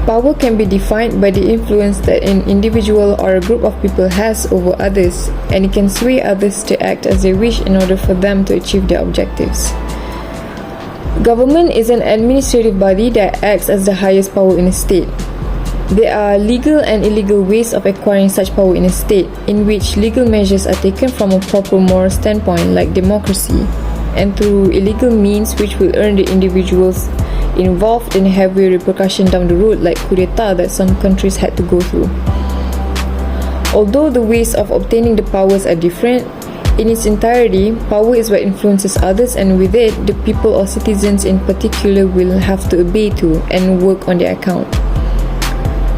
Power can be defined by the influence that an individual or a group of people has over others, and it can sway others to act as they wish in order for them to achieve their objectives. Government is an administrative body that acts as the highest power in a state. There are legal and illegal ways of acquiring such power in a state, in which legal measures are taken from a proper moral standpoint, like democracy, and through illegal means which will earn the individuals involved in heavy repercussion down the road, like coup d'etat that some countries had to go through. Although the ways of obtaining the powers are different, in its entirety, power is what influences others, and with it, the people or citizens in particular will have to obey to and work on their account.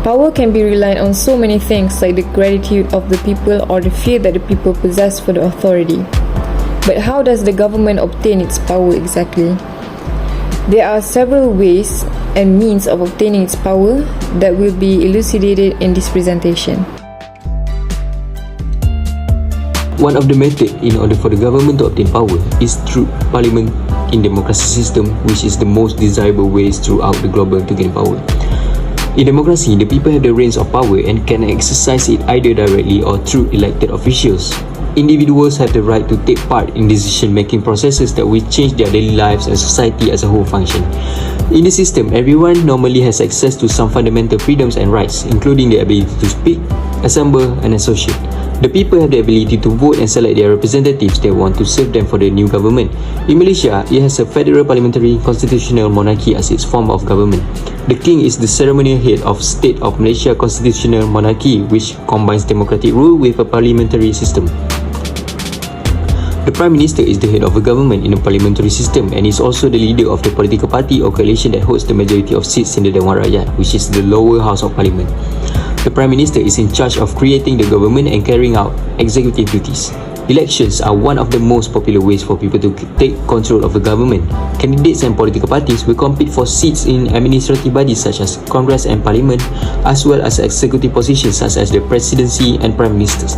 Power can be relied on so many things, like the gratitude of the people or the fear that the people possess for the authority. But how does the government obtain its power exactly? There are several ways and means of obtaining its power that will be elucidated in this presentation. One of the methods in order for the government to obtain power is through parliament in democracy system, which is the most desirable ways throughout the global to gain power. In democracy, the people have the reins of power and can exercise it either directly or through elected officials. Individuals have the right to take part in decision-making processes that will change their daily lives and society as a whole function. In the system, everyone normally has access to some fundamental freedoms and rights, including the ability to speak, assemble, and associate. The people have the ability to vote and select their representatives they want to serve them for the new government. In Malaysia, it has a federal parliamentary constitutional monarchy as its form of government. The king is the ceremonial head of State of Malaysia Constitutional Monarchy, which combines democratic rule with a parliamentary system. The Prime Minister is the head of a government in a parliamentary system and is also the leader of the political party or coalition that holds the majority of seats in the Dewan Rakyat, which is the lower house of parliament. The Prime Minister is in charge of creating the government and carrying out executive duties. Elections are one of the most popular ways for people to take control of the government. Candidates and political parties will compete for seats in administrative bodies such as Congress and Parliament, as well as executive positions such as the presidency and prime ministers.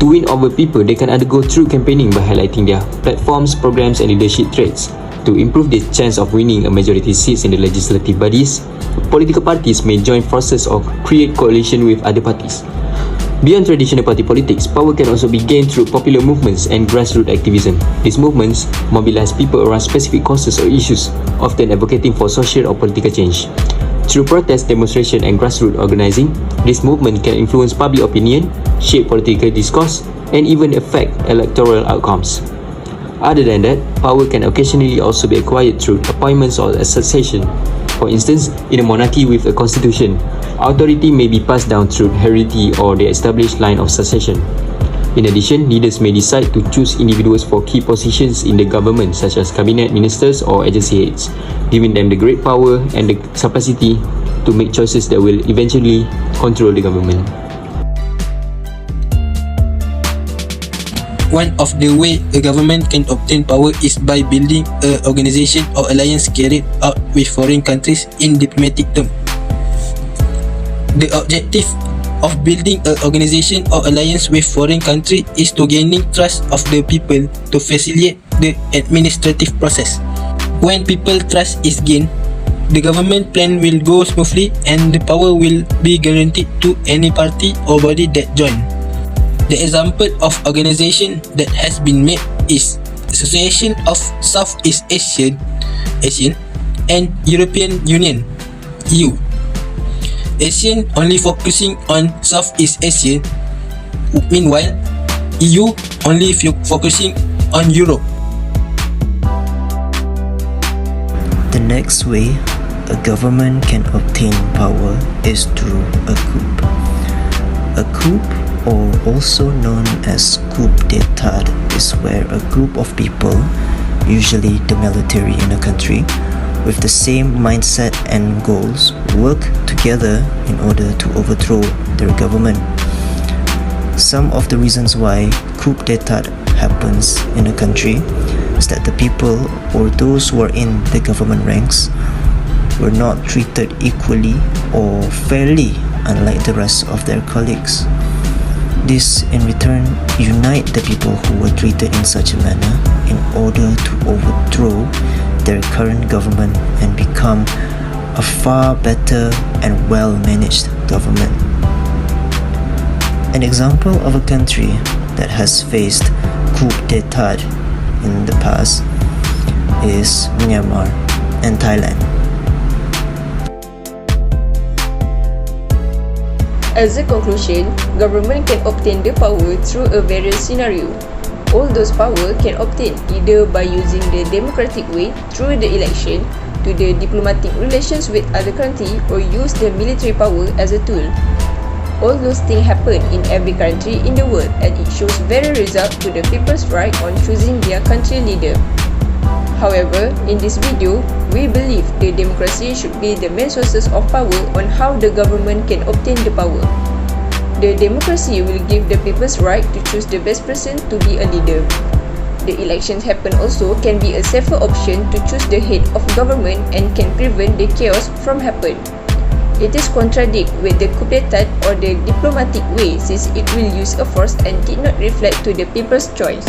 To win over people, they can undergo through campaigning by highlighting their platforms, programs, and leadership traits. To improve their chance of winning a majority seats in the legislative bodies, political parties may join forces or create coalition with other parties. Beyond traditional party politics, power can also be gained through popular movements and grassroots activism. These movements mobilize people around specific causes or issues, often advocating for social or political change. Through protest, demonstration, and grassroots organizing, this movement can influence public opinion, shape political discourse, and even affect electoral outcomes. Other than that, power can occasionally also be acquired through appointments or succession. For instance, in a monarchy with a constitution, authority may be passed down through heredity or the established line of succession. In addition, leaders may decide to choose individuals for key positions in the government, such as cabinet ministers or agency heads, giving them the great power and the capacity to make choices that will eventually control the government. One of the ways a government can obtain power is by building an organization or alliance carried out with foreign countries in diplomatic terms. The objective of building an organization or alliance with foreign country is to gaining trust of the people to facilitate the administrative process. When people trust is gained, the government plan will go smoothly and the power will be guaranteed to any party or body that join. The example of organization that has been made is Association of Southeast Asian and European Union (EU). ASEAN only focusing on Southeast Asia, meanwhile EU only focusing on Europe. The next way a government can obtain power is through a coup. A coup, or also known as coup d'état, is where a group of people, usually the military in a country, with the same mindset and goals, work together in order to overthrow their government. Some of the reasons why coup d'état happens in a country is that the people or those who are in the government ranks were not treated equally or fairly, unlike the rest of their colleagues. This in return unite the people who were treated in such a manner in order to overthrow their current government and become a far better and well-managed government. An example of a country that has faced coup d'état in the past is Myanmar and Thailand. As a conclusion, government can obtain the power through a various scenario. All those power can obtain either by using the democratic way through the election to the diplomatic relations with other country or use the military power as a tool. All those things happen in every country in the world and it shows very result to the people's right on choosing their country leader. However, in this video, we believe the democracy should be the main sources of power on how the government can obtain the power. The democracy will give the people's right to choose the best person to be a leader. The elections happen also can be a safer option to choose the head of government and can prevent the chaos from happen. It is contradict with the coup d'état or the diplomatic way since it will use a force and did not reflect to the people's choice.